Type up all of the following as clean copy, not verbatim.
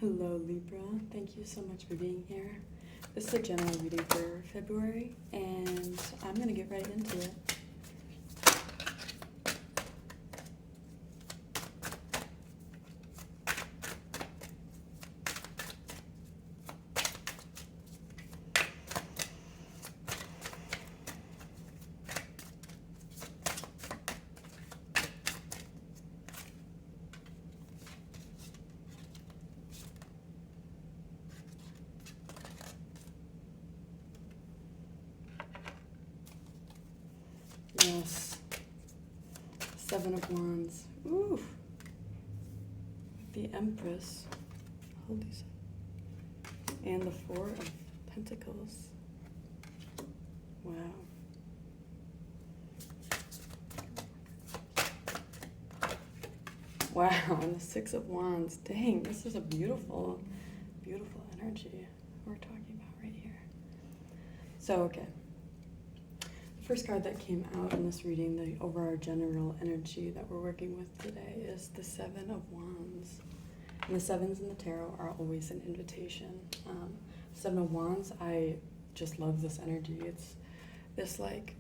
Hello Libra, thank you so much for being here. This is a general reading for February, and I'm going to get right into it. Yes, Seven of Wands. Ooh, the Empress. Holy shit. And the Four of Pentacles. Wow. Wow, and the Six of Wands. Dang, this is a beautiful, beautiful energy we're talking about right here. So, okay. First card that came out in this reading, the overall general energy that we're working with today, is the Seven of Wands. And the sevens in the tarot are always an invitation. Seven of Wands, I just love this energy. It's this like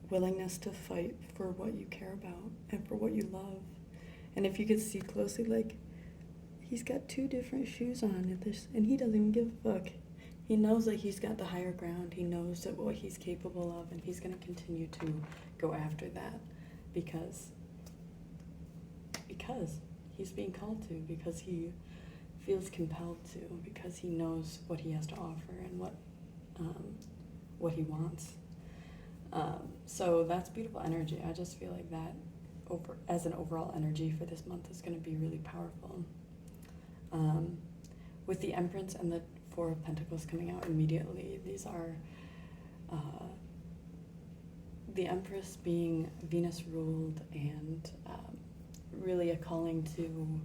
willingness to fight for what you care about and for what you love. And if you could see closely, like he's got two different shoes on and he doesn't even give a fuck. He knows that he's got the higher ground. He knows that what he's capable of, and he's going to continue to go after that because he's being called to, because he feels compelled to, because he knows what he has to offer and what he wants. So that's beautiful energy. I just feel like that as an overall energy for this month is going to be really powerful. With the Empress and the Four of Pentacles coming out immediately, these are the Empress being Venus ruled and really a calling to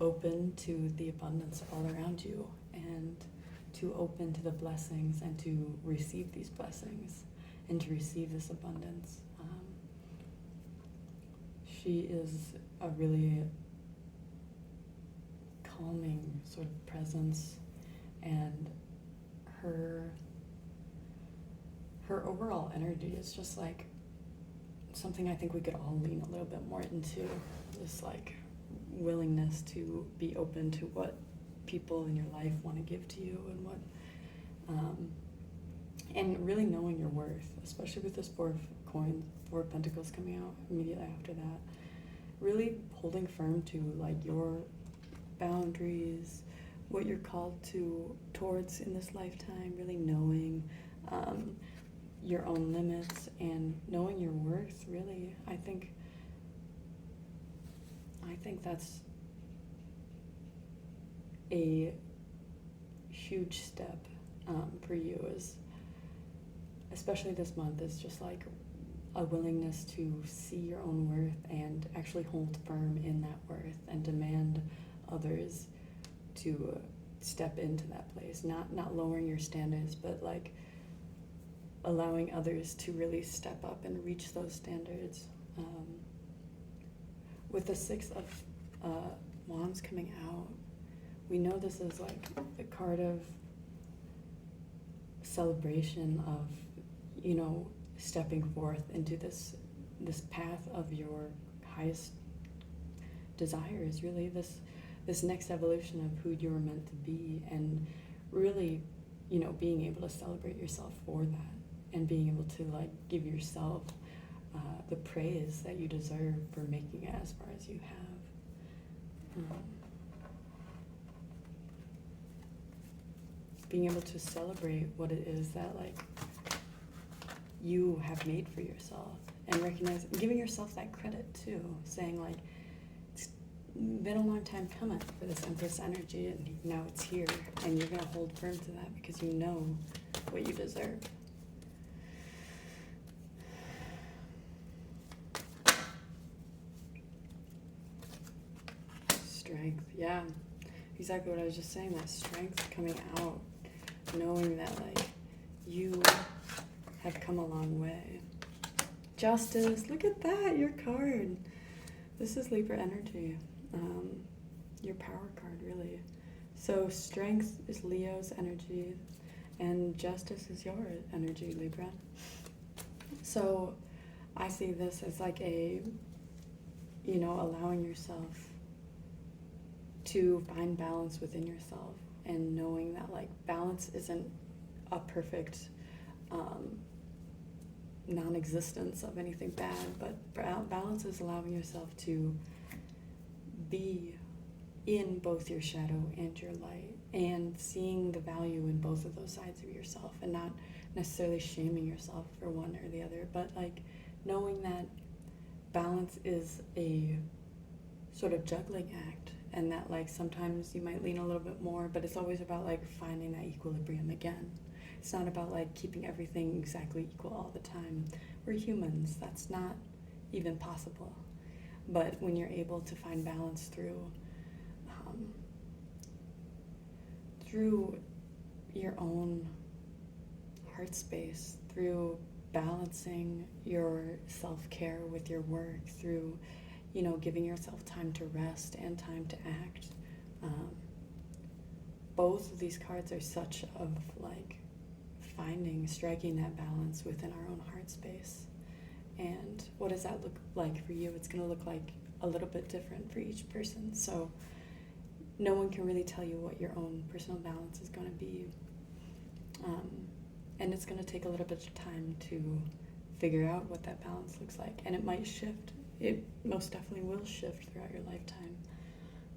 open to the abundance all around you and to open to the blessings and to receive these blessings and to receive this abundance. She is a really calming sort of presence, and her overall energy is just like something I think we could all lean a little bit more into, this like willingness to be open to what people in your life want to give to you and what and really knowing your worth, especially with this Four of Pentacles coming out immediately after that. Really holding firm to like your boundaries, what you're called towards in this lifetime, really knowing your own limits and knowing your worth, really. I think that's a huge step for you, is especially this month, is just like a willingness to see your own worth and actually hold firm in that worth and demand others to step into that place, not lowering your standards, but like allowing others to really step up and reach those standards. With the Six of Wands coming out, we know this is like a card of celebration of, you know, stepping forth into this path of your highest desires, really this next evolution of who you were meant to be, and really, you know, being able to celebrate yourself for that and being able to like give yourself the praise that you deserve for making it as far as you have. Being able to celebrate what it is that like you have made for yourself, and recognize, giving yourself that credit too, saying like, it's been a long time coming for this Empress energy, and now it's here, and you're gonna hold firm to that because you know what you deserve. Strength, yeah, exactly what I was just saying, that strength coming out, knowing that like you have come a long way. Justice, look at that, your card. This is Libra energy, your power card, really. So strength is Leo's energy, and justice is your energy, Libra. So I see this as like a, allowing yourself to find balance within yourself, and knowing that like balance isn't a perfect non-existence of anything bad, but balance is allowing yourself to be in both your shadow and your light, and seeing the value in both of those sides of yourself, and not necessarily shaming yourself for one or the other, but like knowing that balance is a sort of juggling act, and that like sometimes you might lean a little bit more, but it's always about like finding that equilibrium again. It's not about like keeping everything exactly equal all the time. We're humans, that's not even possible. But when you're able to find balance through your own heart space, through balancing your self-care with your work, through giving yourself time to rest and time to act, both of these cards are such of like striking that balance within our own heart space. And what does that look like for you? It's going to look like a little bit different for each person. So no one can really tell you what your own personal balance is going to be. And it's going to take a little bit of time to figure out what that balance looks like. And it might shift. It most definitely will shift throughout your lifetime.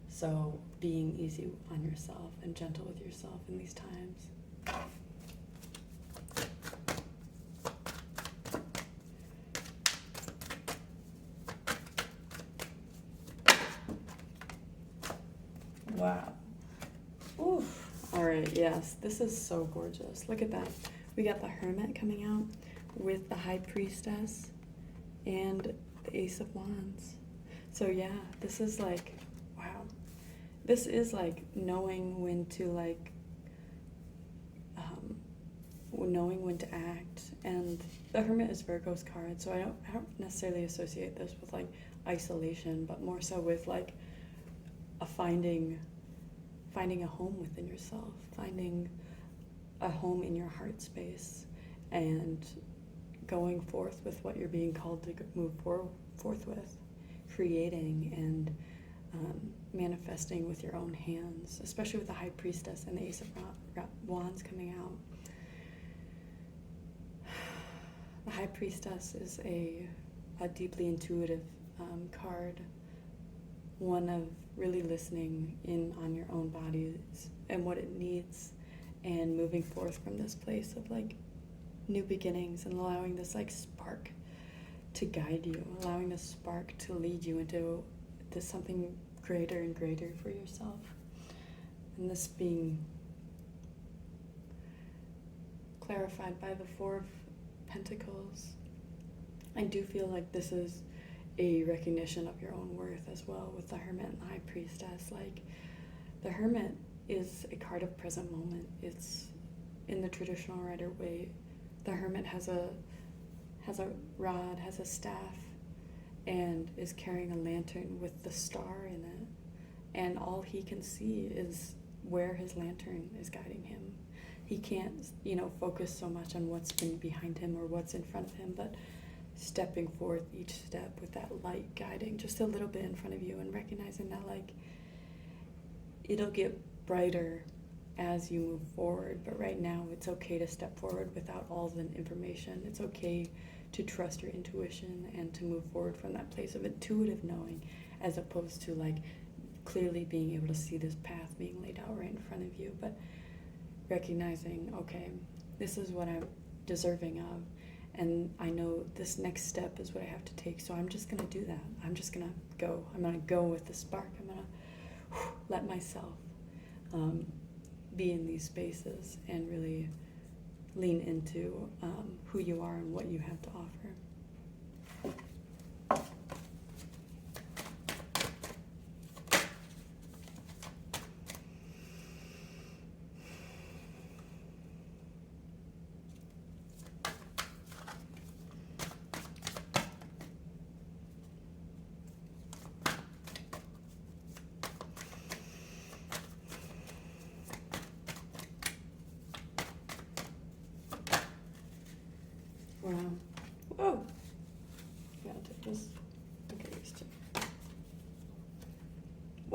So being easy on yourself and gentle with yourself in these times. Wow. Oof. All right, yes, this is so gorgeous. Look at that. We got the Hermit coming out with the High Priestess and the Ace of Wands. So yeah, this is like, wow. This is like knowing when to like, knowing when to act. And the Hermit is Virgo's card, so I don't necessarily associate this with like isolation, but more so with like finding a home within yourself, finding a home in your heart space, and going forth with what you're being called to move forth with, creating and manifesting with your own hands, especially with the High Priestess and the Ace of Wands coming out. The High Priestess is a deeply intuitive card, one of really listening in on your own body and what it needs, and moving forth from this place of like new beginnings, and allowing this like spark to guide you, allowing this spark to lead you into something greater and greater for yourself. And this being clarified by the Four of Pentacles, I do feel like this is a recognition of your own worth as well with the Hermit and the High Priestess. Like, the Hermit is a card of present moment. It's in the traditional Rider-Waite. The Hermit has a rod, has a staff, and is carrying a lantern with the star in it. And all he can see is where his lantern is guiding him. He can't, focus so much on what's been behind him or what's in front of him, but stepping forth each step with that light guiding just a little bit in front of you, and recognizing that like it'll get brighter as you move forward, but right now it's okay to step forward without all the information. It's okay to trust your intuition and to move forward from that place of intuitive knowing, as opposed to like clearly being able to see this path being laid out right in front of you, but recognizing, okay, this is what I'm deserving of, and I know this next step is what I have to take, so I'm just going to do that. I'm just going to go. I'm going to go with the spark. I'm going to let myself be in these spaces and really lean into who you are and what you have to offer.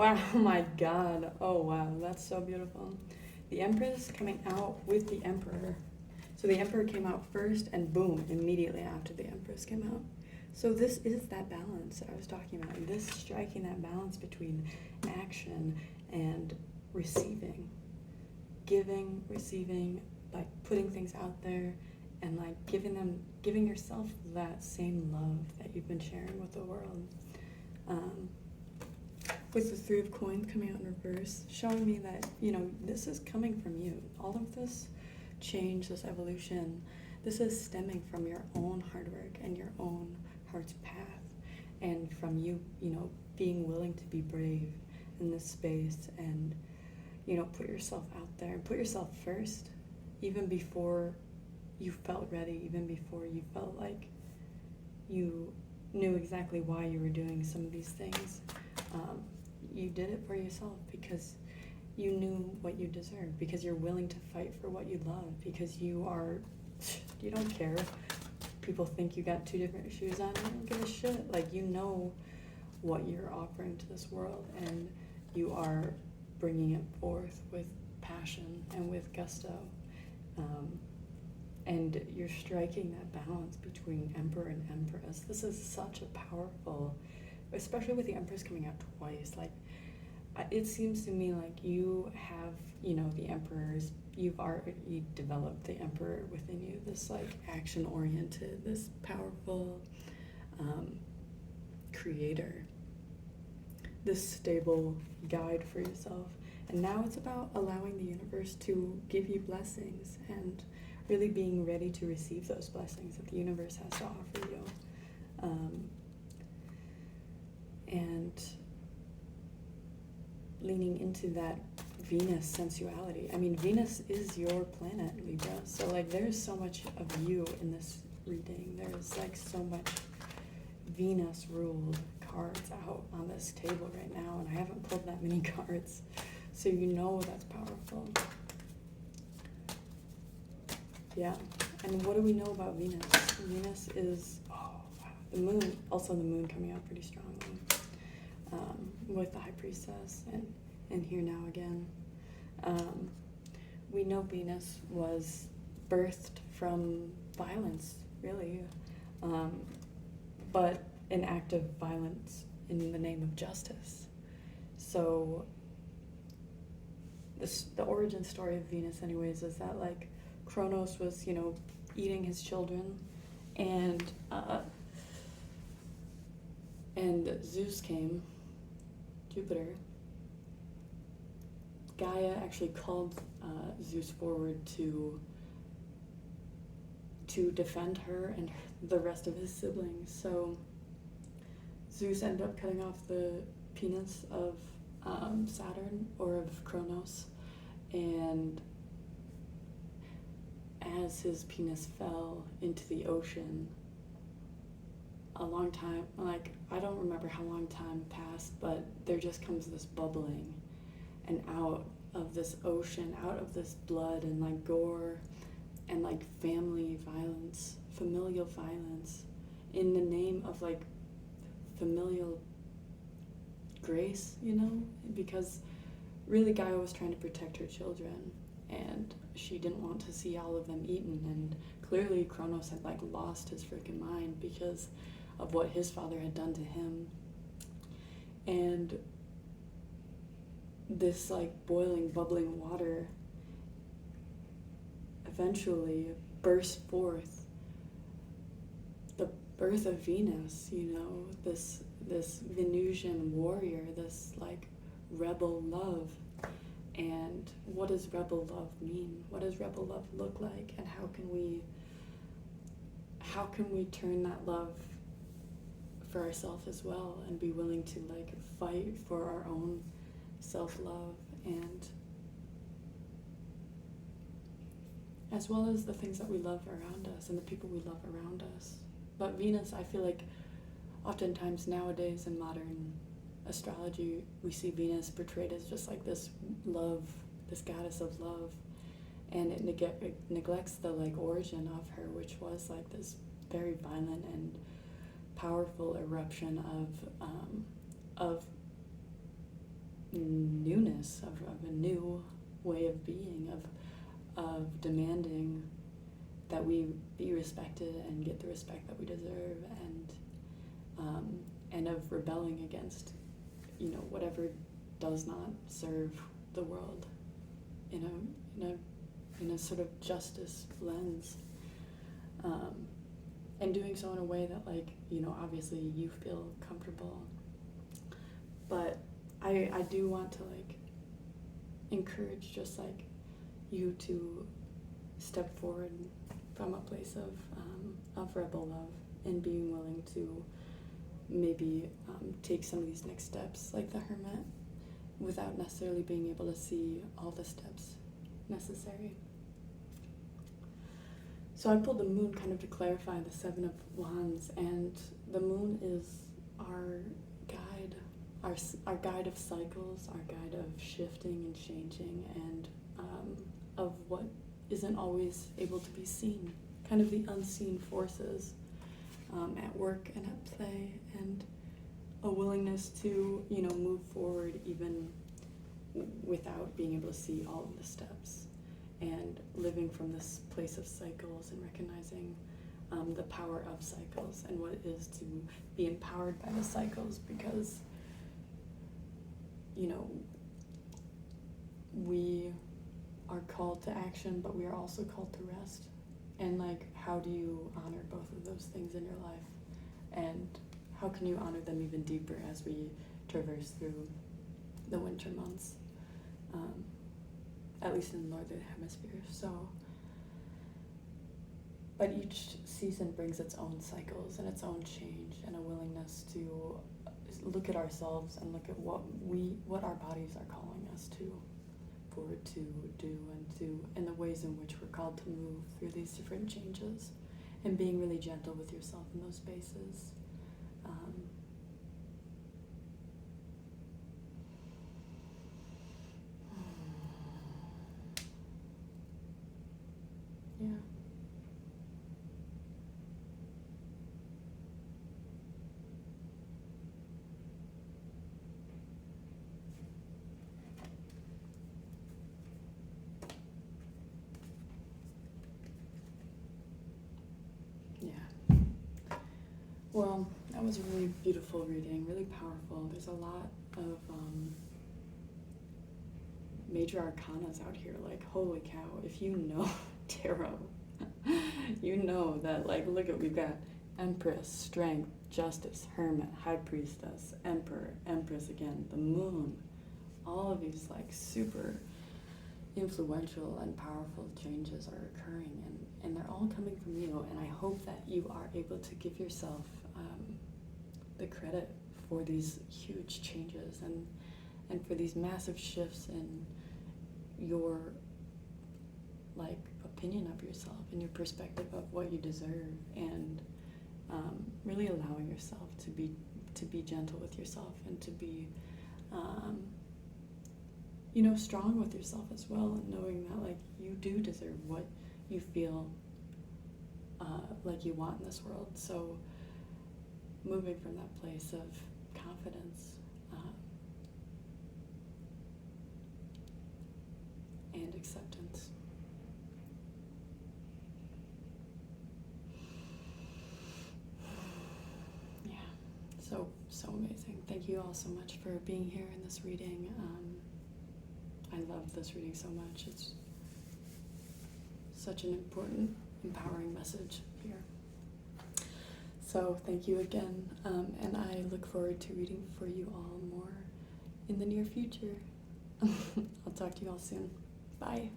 Wow, my God. Oh, wow, that's so beautiful. The Empress coming out with the Emperor. So the Emperor came out first, and boom, immediately after the Empress came out. So this is that balance that I was talking about. This striking that balance between action and receiving. Giving, receiving, like putting things out there, and like giving yourself that same love that you've been sharing with the world. With the Three of Coins coming out in reverse, showing me that, this is coming from you. All of this change, this evolution, this is stemming from your own hard work and your own heart's path, and from you, being willing to be brave in this space and, put yourself out there and put yourself first, even before you felt ready, even before you felt like you knew exactly why you were doing some of these things. You did it for yourself because you knew what you deserved, because you're willing to fight for what you love, because you don't care if people think you got two different shoes on. You don't give a shit. Like, you know what you're offering to this world, and you are bringing it forth with passion and with gusto. And you're striking that balance between Emperor and Empress. This is such a powerful, especially with the Empress coming out twice. Like, it seems to me like you have, the Emperors, you've already developed the Emperor within you, this like action-oriented, this powerful creator, this stable guide for yourself. And now it's about allowing the universe to give you blessings and really being ready to receive those blessings that the universe has to offer you. And leaning into that Venus sensuality. I mean, Venus is your planet, Libra. So like, there's so much of you in this reading. There's like so much Venus ruled cards out on this table right now, and I haven't pulled that many cards. So that's powerful. Yeah. And what do we know about Venus? Venus is, the moon, also the moon coming out pretty strongly. With the High Priestess and here now again. We know Venus was birthed from violence, really, but an act of violence in the name of justice. So the origin story of Venus anyways is that like Kronos was, eating his children, and Zeus came, Jupiter. Gaia actually called Zeus forward to defend her and the rest of his siblings. So Zeus ended up cutting off the penis of Saturn, or of Kronos, and as his penis fell into the ocean, a long time, like, I don't remember how long time passed, but there just comes this bubbling, and out of this ocean, out of this blood and like gore and like family violence, familial violence, in the name of like familial grace, because really Gaia was trying to protect her children, and she didn't want to see all of them eaten, and clearly Kronos had like lost his freaking mind because of what his father had done to him. And this like boiling, bubbling water eventually burst forth the birth of Venus, this Venusian warrior, this like rebel love. And what does rebel love mean? What does rebel love look like? And how can we turn that love for ourselves as well, and be willing to like fight for our own self-love, and as well as the things that we love around us and the people we love around us. But Venus, I feel like oftentimes nowadays in modern astrology, we see Venus portrayed as just like this love, this goddess of love, and it neglects the like origin of her, which was like this very violent and powerful eruption of newness, of a new way of being, of demanding that we be respected and get the respect that we deserve, and of rebelling against, whatever does not serve the world in a sort of justice lens, and doing so in a way that, like, obviously you feel comfortable. But I do want to, like, encourage just, like, you to step forward from a place of rebel love, and being willing to maybe take some of these next steps, like the Hermit, without necessarily being able to see all the steps necessary. So I pulled the Moon kind of to clarify the Seven of Wands, and the Moon is our guide, our guide of cycles, our guide of shifting and changing, and of what isn't always able to be seen, kind of the unseen forces at work and at play, and a willingness to, move forward even without being able to see all of the steps, and living from this place of cycles, and recognizing the power of cycles and what it is to be empowered by the cycles, because, we are called to action, but we are also called to rest. And, like, how do you honor both of those things in your life? And how can you honor them even deeper as we traverse through the winter months, at least in the northern hemisphere. So, but each season brings its own cycles and its own change, and a willingness to look at ourselves and look at what our bodies are calling us to, forward to do, and the ways in which we're called to move through these different changes, and being really gentle with yourself in those spaces. Yeah. Well, that was a really beautiful reading, really powerful. There's a lot of major arcanas out here. Like, holy cow, if you know tarot, you know that, like, look at, we've got Empress, Strength, Justice, Hermit, High Priestess, Emperor, Empress again, the Moon. All of these, like, super influential and powerful changes are occurring, and they're all coming from you. And I hope that you are able to give yourself the credit for these huge changes, and for these massive shifts in your, like, opinion of yourself and your perspective of what you deserve, and really allowing yourself to be gentle with yourself, and to be strong with yourself as well, and knowing that, like, you do deserve what you feel like you want in this world. So moving from that place of confidence and acceptance. Yeah, so amazing. Thank you all so much for being here in this reading. I love this reading so much. It's such an important, empowering message here. So thank you again, and I look forward to reading for you all more in the near future. I'll talk to you all soon. Bye.